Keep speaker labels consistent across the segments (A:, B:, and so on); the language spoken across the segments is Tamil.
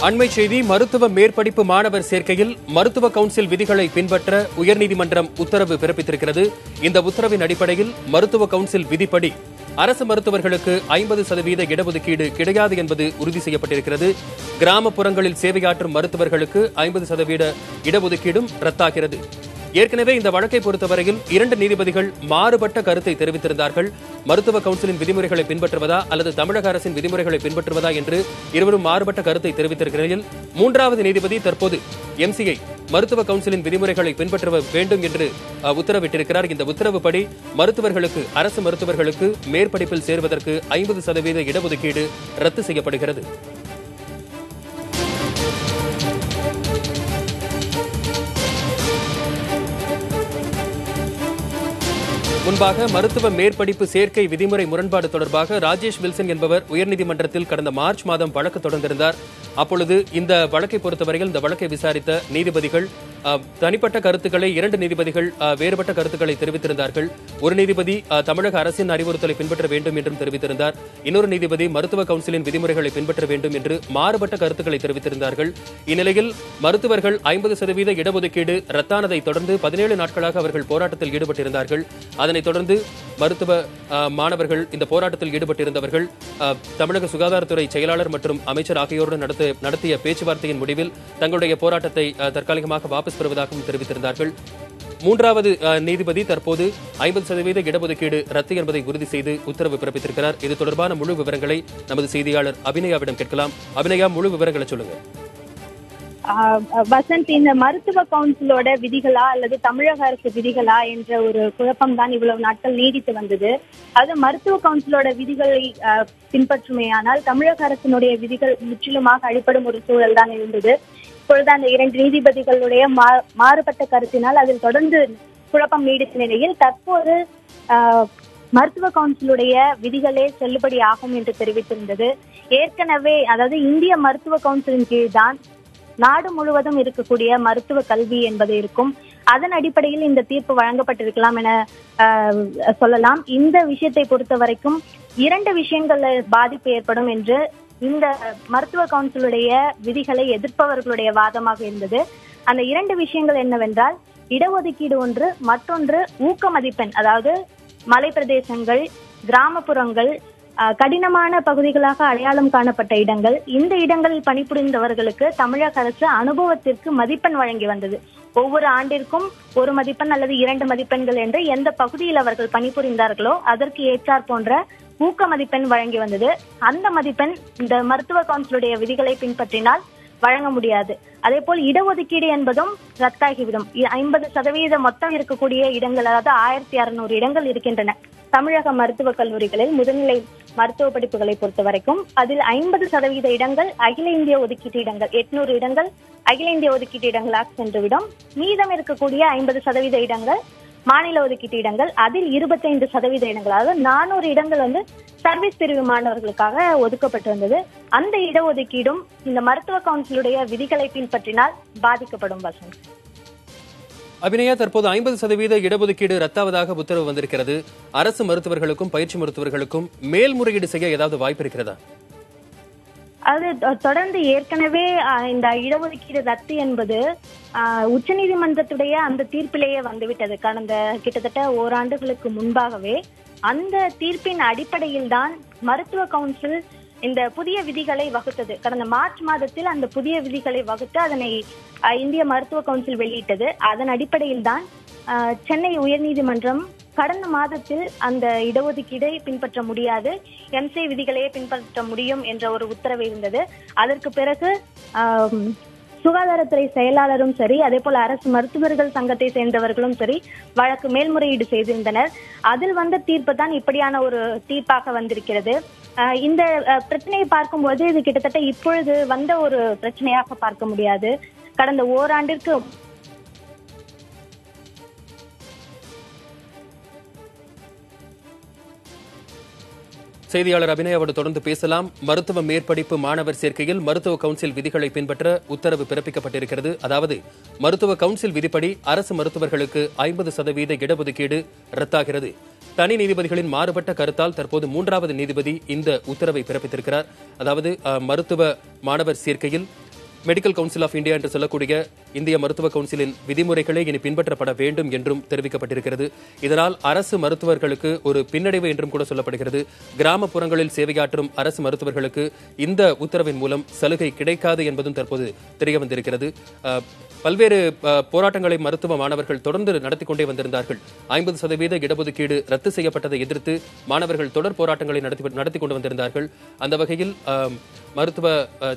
A: அண்மை செய்தி. மருத்துவ மேற்படிப்பு மாணவர் சேர்க்கையில் மருத்துவ கவுன்சில் விதிகளை பின்பற்ற உயர்நீதிமன்றம் உத்தரவு பிறப்பித்திருக்கிறது. இந்த உத்தரவின் அடிப்படையில் மருத்துவ கவுன்சில் விதிப்படி அரசு மருத்துவர்களுக்கு 50% இடஒதுக்கீடு கிடையாது என்பது உறுதி செய்யப்பட்டிருக்கிறது. கிராமப்புறங்களில் சேவையாற்றும் மருத்துவர்களுக்கு 50% இடஒதுக்கீடும் ரத்தாகிறது. ஏற்கனவே இந்த வழக்கை பொறுத்தவரையில் 2 நீதிபதிகள் மாறுபட்ட கருத்தை தெரிவித்திருந்தார்கள். மருத்துவ கவுன்சிலின் விதிமுறைகளை பின்பற்றுவதா அல்லது தமிழக அரசின் விதிமுறைகளை பின்பற்றுவதா என்று இருவரும் மாறுபட்ட கருத்தை தெரிவித்திருக்கிற நிலையில் 3வது நீதிபதி தற்போது எம்சிஐ மருத்துவ கவுன்சிலின் விதிமுறைகளை பின்பற்ற வேண்டும் என்று உத்தரவிட்டிருக்கிறார். இந்த உத்தரவுப்படி அரசு மருத்துவர்களுக்கு மேற்படிப்பில் சேர்வதற்கு 50% இடஒதுக்கீடு ரத்து செய்யப்படுகிறது. முன்பாக மருத்துவ மேற்படிப்பு சேர்க்கை விதிமுறை முரண்பாடு தொடர்பாக ராஜேஷ் வில்சன் என்பவர் உயர்நீதிமன்றத்தில் கடந்த மார்ச் மாதம் வழக்கு தொடர்ந்திருந்தார். அப்பொழுது இந்த வழக்கை பொறுத்தவரையில் இந்த வழக்கை விசாரித்த நீதிபதிகள் தனிப்பட்ட கருத்துக்களை 2 நீதிபதிகள் வேறுபட்ட கருத்துக்களை தெரிவித்திருந்தார்கள். ஒரு நீதிபதி தமிழக அரசின் அறிவுறுத்தலை பின்பற்ற வேண்டும் என்றும் தெரிவித்திருந்தார். இன்னொரு நீதிபதி மருத்துவ கவுன்சிலின் விதிமுறைகளை பின்பற்ற வேண்டும் என்று மாறுபட்ட கருத்துக்களை தெரிவித்திருந்தார்கள். இந்நிலையில் மருத்துவர்கள் 50% இடஒதுக்கீடு ரத்தானதை தொடர்ந்து 17 நாட்களாக அவர்கள் போராட்டத்தில் ஈடுபட்டிருந்தார்கள். அதனைத் தொடர்ந்து மருத்துவ மாணவர்கள் இந்த போராட்டத்தில் ஈடுபட்டிருந்தவர்கள் தமிழக சுகாதாரத்துறை செயலாளர் மற்றும் அமைச்சர் ஆகியோருடன் நடத்திய பேச்சுவார்த்தையின் முடிவில் தங்களுடைய போராட்டத்தை தற்காலிகமாக வாபஸ் பெறுவதாகவும் தெரிவித்திருந்தார்கள். 3வது நீதிபதி தற்போது 50% இடஒதுக்கீடு ரத்து என்பதை உறுதி செய்து உத்தரவு பிறப்பித்திருக்கிறார். இது தொடர்பான முழு விவரங்களை நமது செய்தியாளர் அபிநயாவிடம் கேட்கலாம். அபிநயா, முழு விவரங்களை சொல்லுங்க.
B: வசந்த், இந்த மருத்துவ கவுன்சிலோட விதிகளா அல்லது தமிழக அரசு விதிகளா என்ற ஒரு குழப்பம் தான் இவ்வளவு நாட்கள் நீடித்து வந்தது. அது மருத்துவ கவுன்சிலோட விதிகளை பின்பற்றுமையானால் தமிழக அரசினுடைய விதிகள் முற்றிலுமாக அடிப்படும் ஒரு சூழல் தான் இருந்தது. இப்பொழுது அந்த 2 நீதிபதிகளுடைய மாறுபட்ட கருத்தினால் அதில் தொடர்ந்து குழப்பம் நீடித்த நிலையில் தற்போது மருத்துவ கவுன்சிலுடைய விதிகளே செல்லுபடி ஆகும் என்று தெரிவித்திருந்தது. ஏற்கனவே அதாவது இந்திய மருத்துவ கவுன்சிலின் கீழ்தான் நாடு முழுவதும் இருக்கக்கூடிய மருத்துவ கல்வி என்பது இருக்கும். அதன் அடிப்படையில் இந்த தீர்ப்பு வழங்கப்பட்டிருக்கலாம் என சொல்லலாம். இந்த விஷயத்தை பொறுத்த வரைக்கும் 2 விஷயங்கள்ல பாதிப்பு ஏற்படும் என்று இந்த மருத்துவ கவுன்சிலுடைய விதிகளை எதிர்ப்பவர்களுடைய வாதமாக இருந்தது. அந்த 2 விஷயங்கள் என்னவென்றால், இடஒதுக்கீடு ஒன்று, மற்றொன்று ஊக்க மதிப்பெண். அதாவது மலை பிரதேசங்கள், கிராமப்புறங்கள், கடினமான பகுதிகளாக அடையாளம் காணப்பட்ட இடங்கள், இந்த இடங்களில் பணிபுரிந்தவர்களுக்கு தமிழக அரசு அனுபவத்திற்கு மதிப்பெண் வழங்கி வந்தது. ஒவ்வொரு ஆண்டிற்கும் 1 மதிப்பெண் அல்லது 2 மதிப்பெண்கள் என்று எந்த பகுதியில் அவர்கள் பணிபுரிந்தார்களோ அதற்கு ஏற்றார் போன்ற ஊக்க மதிப்பெண் வழங்கி வந்தது. அந்த மதிப்பெண் இந்த மருத்துவ கவுன்சிலுடைய விதிகளை பின்பற்றினால் வழங்க முடியாது. அதே போல் இடஒதுக்கீடு என்பதும் ரத்தாகிவிடும். 50% மொத்தம் இருக்கக்கூடிய இடங்கள், அதாவது 1600 இடங்கள் இருக்கின்றன தமிழக மருத்துவக் கல்லூரிகளில் முதுநிலை மருத்துவ படிப்புகளை பொறுத்த வரைக்கும். அதில் 50% இடங்கள் அகில இந்திய ஒதுக்கீட்டு இடங்கள், 800 இடங்கள் அகில இந்திய ஒதுக்கீட்டு இடங்களாக சென்றுவிடும். மீதம் இருக்கக்கூடிய 50% இடங்கள் மாநில ஒதுக்கீட்டு இடங்கள். அதில் 25% இடங்கள், அதாவது 400 இடங்கள் சர்வீஸ் பிரிவு மாணவர்களுக்காக ஒதுக்கப்பட்டு வந்தது. அந்த இடஒதுக்கீடும் இந்த மருத்துவ கவுன்சிலுடைய விதிகளை பின்பற்றினால் பாதிக்கப்படும். வசந்த்,
A: அபிநயா, தற்போது 50% இடஒதுக்கீடு ரத்தாவதாக உத்தரவு வந்திருக்கிறது. அரசு மருத்துவர்களுக்கும் பயிற்சி மருத்துவர்களுக்கும் மேல்முறையீடு செய்ய ஏதாவது வாய்ப்பு இருக்கிறதா?
B: அது தொடர்ந்து ஏற்கனவே இந்த இடஒதுக்கீடு ரத்து என்பது உச்சநீதிமன்றத்துடைய அந்த தீர்ப்பிலேயே வந்துவிட்டது. கடந்த கிட்டத்தட்ட ஓராண்டுகளுக்கு முன்பாகவே அந்த தீர்ப்பின் அடிப்படையில் தான் மருத்துவ கவுன்சில் இந்த புதிய விதிகளை வகுத்தது. கடந்த மார்ச் மாதத்தில் அந்த புதிய விதிகளை வகுத்து அதனை இந்திய மருத்துவ கவுன்சில் வெளியிட்டது. அதன் அடிப்படையில் தான் சென்னை உயர்நீதிமன்றம் கடந்த மாதத்தில் அந்த இடஒதுக்கீடை பின்பற்ற முடியாது, எம்சிஐ விதிகளையே பின்பற்ற முடியும் என்ற ஒரு உத்தரவு இருந்தது. அதற்கு பிறகு சுகாதாரத்துறை செயலாளரும் சரி, அதே போல அரசு மருத்துவர்கள் சங்கத்தை சேர்ந்தவர்களும் சரி வழக்கு மேல்முறையீடு செய்திருந்தனர். அதில் வந்த தீர்ப்பு தான் இப்படியான ஒரு தீர்ப்பாக வந்திருக்கிறது. இந்த பிரச்சனையை பார்க்கும்போது இது கிட்டத்தட்ட இப்பொழுது வந்த ஒரு பிரச்சனையாக பார்க்க முடியாது. கடந்த ஓராண்டிற்கு
A: செய்தியாளர் அபிநயாவோடு தொடர்ந்து பேசலாம். மருத்துவ மேற்படிப்பு மாணவர் சேர்க்கையில் மருத்துவ கவுன்சில் விதிகளை பின்பற்ற உத்தரவு பிறப்பிக்கப்பட்டிருக்கிறது. அதாவது மருத்துவ கவுன்சில் விதிப்படி அரசு மருத்துவர்களுக்கு 50% இடஒதுக்கீடு ரத்தாகிறது. தனி நீதிபதிகளின் மாறுபட்ட கருத்தால் தற்போது 3வது நீதிபதி இந்த உத்தரவை பிறப்பித்திருக்கிறார். அதாவது மருத்துவ மாணவர் சேர்க்கையில் மெடிக்கல் கவுன்சில் ஆஃப் இந்தியா என்று சொல்லக்கூடிய இந்திய மருத்துவ கவுன்சிலின் விதிமுறைகளே இனி பின்பற்றப்பட வேண்டும் என்றும் தெரிவிக்கப்பட்டிருக்கிறது. இதனால் அரசு மருத்துவர்களுக்கு ஒரு பின்னடைவு என்றும் கூட சொல்லப்படுகிறது. கிராமப்புறங்களில் சேவையாற்றும் அரசு மருத்துவர்களுக்கு இந்த உத்தரவின் மூலம் சலுகை கிடைக்காது என்பதும் தற்போது தெரிய வந்திருக்கிறது. பல்வேறு போராட்டங்களை மருத்துவ மாணவர்கள் தொடர்ந்து நடத்தி கொண்டே வந்திருந்தார்கள். 50% இடஒதுக்கீடு ரத்து செய்யப்பட்டதை எதிர்த்து மாணவர்கள் தொடர் போராட்டங்களை நடத்தி கொண்டு வந்திருந்தார்கள். அந்த வகையில் மருத்துவ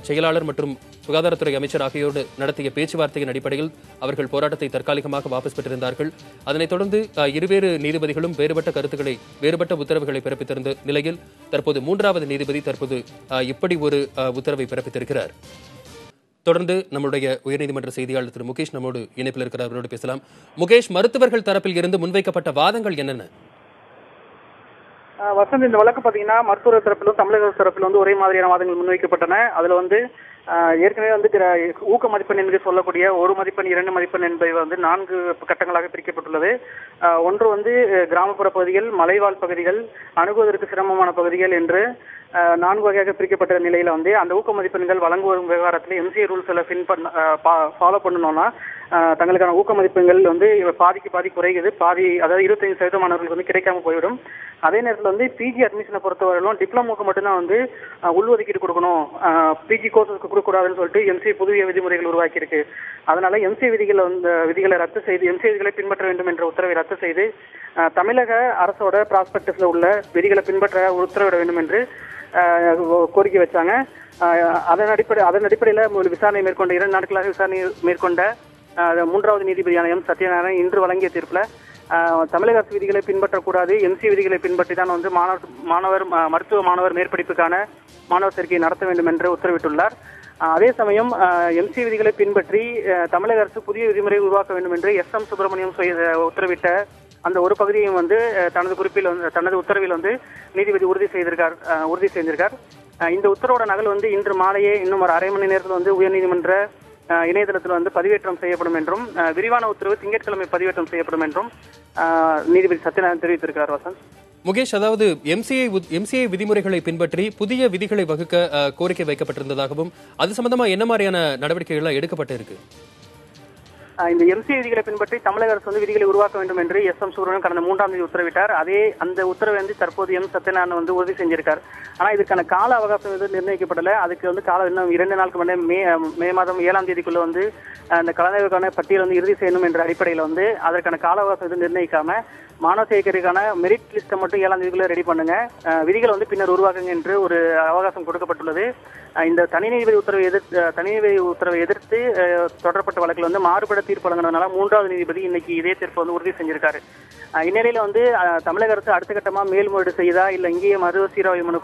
A: செயலாளர் மற்றும் சுகாதாரத்துறை அமைச்சர் ஆகியோடு நடத்திய பேச்சுவார்த்தையின் அடிப்படையில் அவர்கள் போராட்டத்தை தற்காலிகமாக வாபஸ் பெற்றிருந்தார்கள். அதனைத் தொடர்ந்து இருவேறு நீதிபதிகளும் வேறுபட்ட உத்தரவுகளை பிறப்பித்திருந்த நிலையில் தற்போது 3வது நீதிபதி தற்போது இப்படி ஒரு உத்தரவை பிறப்பித்திருக்கிறார். தொடர்ந்து நம்முடைய உயர்நீதிமன்ற செய்தியாளர் திரு முகேஷ் நம்மோடு இணைப்பில் இருக்கிறார். அவரோடு பேசலாம். முகேஷ், மருத்துவர்கள் தரப்பில் இருந்து முன்வைக்கப்பட்ட வாதங்கள் என்னென்ன?
C: வசந்த், இந்த வழக்கு பாத்தீங்கன்னா மருத்துவர் தரப்பிலும் தமிழக தரப்பிலும் ஒரே மாதிரியான வாதங்கள் முன்வைக்கப்பட்டன. அதுல ஏற்கனவே ஊக்க மதிப்பெண் என்று சொல்லக்கூடிய 1 மதிப்பெண் 2 மதிப்பெண் என்பவை 4 கட்டங்களாக பிரிக்கப்பட்டுள்ளது. ஒன்று கிராமப்புற பகுதிகள், மலைவாழ் பகுதிகள், அணுகுவதற்கு சிரமமான பகுதிகள் என்று 4 வகையாக பிரிக்கப்பட்ட நிலையில அந்த ஊக்க மதிப்பெண்கள் வழங்குவதும் விவகாரத்தில் எம்சிஏ ரூல்ஸ் எல்லாம் ஃபாலோ பண்ணணும்னா தங்களுக்கான ஊக்க மதிப்பெண்கள் பாதிக்கு பாதி குறையுது. அதாவது 25% மாணவர்களுக்கு கிடைக்காம போய்விடும். அதே நேரத்தில் பிஜி அட்மிஷனை பொறுத்தவரையிலும் டிப்ளமோக்கு மட்டும்தான் உள்ஒதுக்கீடு கொடுக்கணும், பிஜி கோர்ஸுக்கு கொடுக்கக்கூடாதுன்னு சொல்லிட்டு எம்சிஏ புதிய விதிமுறைகள் உருவாக்கி இருக்கு. அதனால எம்சிஏ விதிகளை ரத்து செய்து எம்சிஏ விதிகளை பின்பற்ற வேண்டும் என்ற உத்தரவை ரத்து செய்து தமிழக அரசோட ப்ராஸ்பெக்டஸ்ல உள்ள விதிகளை பின்பற்ற உத்தரவிட வேண்டும் என்று கோரிக்கை வச்சாங்க. அதன் அடிப்படையில் விசாரணை மேற்கொண்ட 2 நாட்களாக விசாரணை மேற்கொண்ட 3வது நீதிபதியான எம் சத்யநாராயணன் இன்று வழங்கிய தீர்ப்புல தமிழக அரசு விதிகளை பின்பற்றக்கூடாது, எம்சி விதிகளை பின்பற்றி தான் மருத்துவ மாணவர் மேற்படிப்புக்கான மாணவர் சேர்க்கையை நடத்த வேண்டும் என்று உத்தரவிட்டுள்ளார். அதே சமயம் எம்சி விதிகளை பின்பற்றி தமிழக அரசு புதிய விதிமுறை உருவாக்க வேண்டும் என்று எஸ்.எம். சுப்பிரமணியம் உத்தரவிட்ட அந்த ஒரு பகுதியையும் தனது உத்தரவில் நீதிபதி உறுதி செய்திருக்கார். இந்த உத்தரவோட நகல் இன்று மாலையே இன்னும் ஒரு அரை மணி நேரத்தில் உயர்நீதிமன்ற இணையதளத்தில் பதிவேற்றம் செய்யப்படும் என்றும் விரிவான உத்தரவு திங்கட்கிழமை பதிவேற்றம் செய்யப்படும் என்றும் நீதிபதி சத்யநாராயணன் தெரிவித்திருக்கிறார். வசந்த்,
A: முகேஷ், அதாவது எம்சிஏ விதிமுறைகளை பின்பற்றி புதிய விதிகளை வகுக்க கோரிக்கை வைக்கப்பட்டிருந்ததாகவும் அது சம்பந்தமா என்ன மாதிரியான நடவடிக்கைகள் எடுக்கப்பட்டு இருக்கு?
C: இந்த எம்சிஏ விதிகளை பின்பற்றி தமிழக அரசு விதிகளை உருவாக்க வேண்டும் என்று எஸ்.எம். சுப்பிரமணியன் கடந்த 3ஆம் தேதி உத்தரவிட்டார். அந்த உத்தரவை தற்போது எம் சத்யநாராயணன் உறுதி செஞ்சிருக்கார். ஆனா இதுக்கான கால அவகாசம் நிர்ணயிக்கப்படல. அதுக்கு காலம் இன்னும் 2 நாளுக்கு முன்னே மே மாதம் 7ஆம் தேதிக்குள்ள அந்த கலந்தாய்வுக்கான பட்டியல் இறுதி செய்யணும் என்ற அடிப்படையில் அதற்கான கால அவகாசம் நிர்ணயிக்காம மாணவர் சேர்க்கைக்கான மெரிட் லிஸ்ட்டை மட்டும் 7ஆம் தேதிக்குள்ள ரெடி பண்ணுங்க, விதிகள் பின்னர் உருவாக்குங்க என்று ஒரு அவகாசம் கொடுக்கப்பட்டுள்ளது. இந்த தனி நீதிபதி உத்தரவை எதிர்த்து தொடரப்பட்ட வழக்கில் மாறுபட தீர்ப்பு வழங்கினதுனால 3வது நீதிபதி இன்னைக்கு இதே தீர்ப்பு உறுதி செஞ்சிருக்காரு. இந்நிலையில தமிழக அரசு அடுத்த கட்டமா மேல்முறையீடு செய்தா இல்ல இங்கேயே மறுசீராய்வு மனு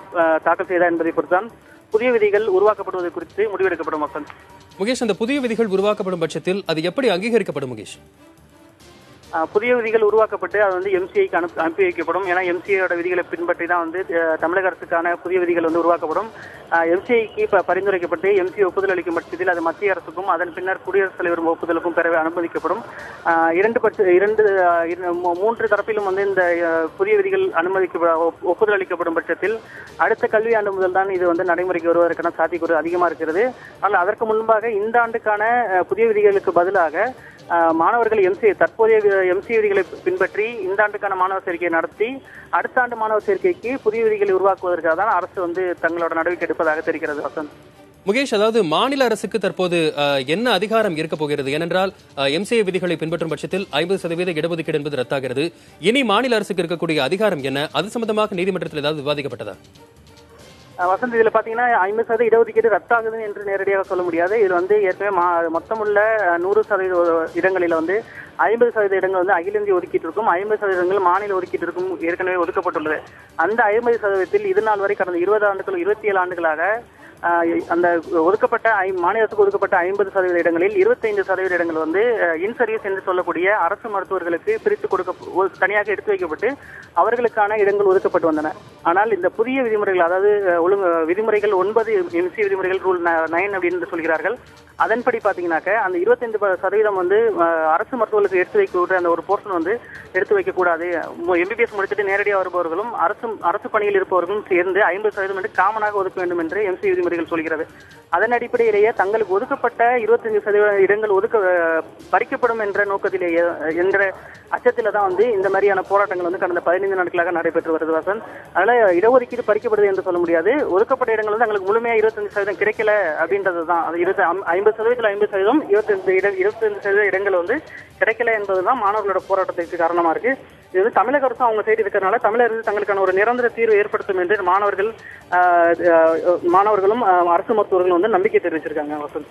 C: தாக்கல் செய்தா என்பதை பொறுத்தான் புதிய விதிகள் உருவாக்கப்படுவது குறித்து முடிவெடுக்கப்படும்.
A: முகேஷ், அந்த புதிய விதிகள் உருவாக்கப்படும் பட்சத்தில் அது எப்படி அங்கீகரிக்கப்படும்? முகேஷ்,
C: புதிய விதிகள் உருவாக்கப்பட்டு அது எம்சிஐக்கு அனுப்பி வைக்கப்படும். ஏன்னா எம்சிஐயோட விதிகளை பின்பற்றி தான் தமிழக அரசுக்கான புதிய விதிகள் உருவாக்கப்படும். எம்சிஐக்கு பரிந்துரைக்கப்பட்டு எம்சிஐ ஒப்புதல் அளிக்கும் பட்சத்தில் அது மத்திய அரசுக்கும் அதன் பின்னர் குடியரசுத் தலைவர் ஒப்புதலுக்கும் பெற அனுமதிக்கப்படும். 3 தரப்பிலும் இந்த புதிய விதிகள் ஒப்புதல் அளிக்கப்படும் பட்சத்தில் அடுத்த கல்வியாண்டு முதல் தான் இது நடைமுறைக்கு வருவதற்கான சாத்தியக்கூறு அதிகமா இருக்கிறது. ஆனால் அதற்கு முன்பாக இந்த ஆண்டுக்கான புதிய விதிகளுக்கு பதிலாக மாணவர்கள் தற்போதைய எம்சிஏ விதிகளை பின்பற்றி இந்த ஆண்டுக்கான மாணவர் சேர்க்கையை நடத்தி அடுத்த ஆண்டு மாணவர் சேர்க்கைக்கு புதிய விதிகளை உருவாக்குவதற்காக தான் அரசு தங்களோட நடவடிக்கை எடுப்பதாக தெரிகிறது. வசந்த்,
A: முகேஷ், அதாவது மாநில அரசுக்கு தற்போது என்ன அதிகாரம் இருக்க போகிறது? ஏனென்றால் எம்சிஏ விதிகளை பின்பற்றும் பட்சத்தில் 50% இடஒதுக்கீடு என்பது ரத்தாகிறது. இனி மாநில அரசுக்கு இருக்கக்கூடிய அதிகாரம் என்ன? அது சம்பந்தமாக நீதிமன்றத்தில் ஏதாவது விவாதிக்கப்பட்டதா?
C: வசந்த், இதுல பாத்தீங்கன்னா 50% இடஒதுக்கீடு ரத்தாகுது என்று நேரடியாக சொல்ல முடியாது. இதுல ஏற்கனவே மொத்தமுள்ள 100% இடங்களில 50% இடங்கள் அகில இந்திய ஒதுக்கீட்டு இருக்கும், 50% இடங்கள் மாநில ஒதுக்கீட்டு இருக்கும் ஏற்கனவே ஒதுக்கப்பட்டுள்ளது. அந்த 50%ல் இது நாள் வரை கடந்த 27 ஆண்டுகளாக அந்த ஒதுக்கப்பட்ட மாநிலத்துக்கு ஒதுக்கப்பட்ட 50% இடங்களில் 25% இடங்கள் இன் சர்வீஸ் என்று சொல்லக்கூடிய அரசு மருத்துவர்களுக்கு பிரித்து தனியாக எடுத்து வைக்கப்பட்டு அவர்களுக்கான இடங்கள் ஒதுக்கப்பட்டு வந்தன. ஆனால் இந்த புதிய விதிமுறைகள், அதாவது விதிமுறைகள் 9 எம்சி விதிமுறைகள் ரூல் 9 அப்படின்னு சொல்கிறார்கள். அதன்படி பாத்தீங்கன்னாக்க அந்த 25% அரசு மருத்துவர்களுக்கு எடுத்து வைக்க அந்த ஒரு போர்ஷன் எடுத்து வைக்க கூடாது. எம்பிபிஎஸ் முடிச்சுட்டு நேரடியாக வருபவர்களும் அரசு பணியில் இருப்பவர்களும் சேர்ந்து 50% காமனாக ஒதுக்க வேண்டும் என்று எம்சி விதிமுறை விதிமுறைகள் சொல்கிறது. அதன் அடிப்படையிலேயே தங்களுக்கு ஒதுக்கப்பட்ட 25% இடங்கள் பறிக்கப்படும் என்ற நோக்கத்திலேயே என்ற அச்சத்தில தான் வந்து இந்த மாதிரியான போராட்டங்கள் வந்து கடந்த 15 நாட்களாக நடைபெற்று வருது வசந்த். அதனால இடஒதுக்கீடு பறிக்கப்படுது என்று சொல்ல முடியாது. ஒதுக்கப்பட்ட இடங்கள் வந்து தங்களுக்கு முழுமையா 25% கிடைக்கல அப்படின்றதுதான். அது 50% 50%, 25% இடங்கள் வந்து கிடைக்கல என்பதுதான் மாணவர்களோட போராட்டத்திற்கு காரணமா இருக்கு. இது வந்து தமிழக அரசும் அவங்க சைடு இருக்கிறதுனால தமிழக அரசு தங்களுக்கான ஒரு நிரந்தர தீர்வு ஏற்படுத்தும் என்று மாணவர்களும் அரசு மருத்துவர்களும் வந்து நம்பிக்கை தெரிவிச்சிருக்காங்க வசந்த்.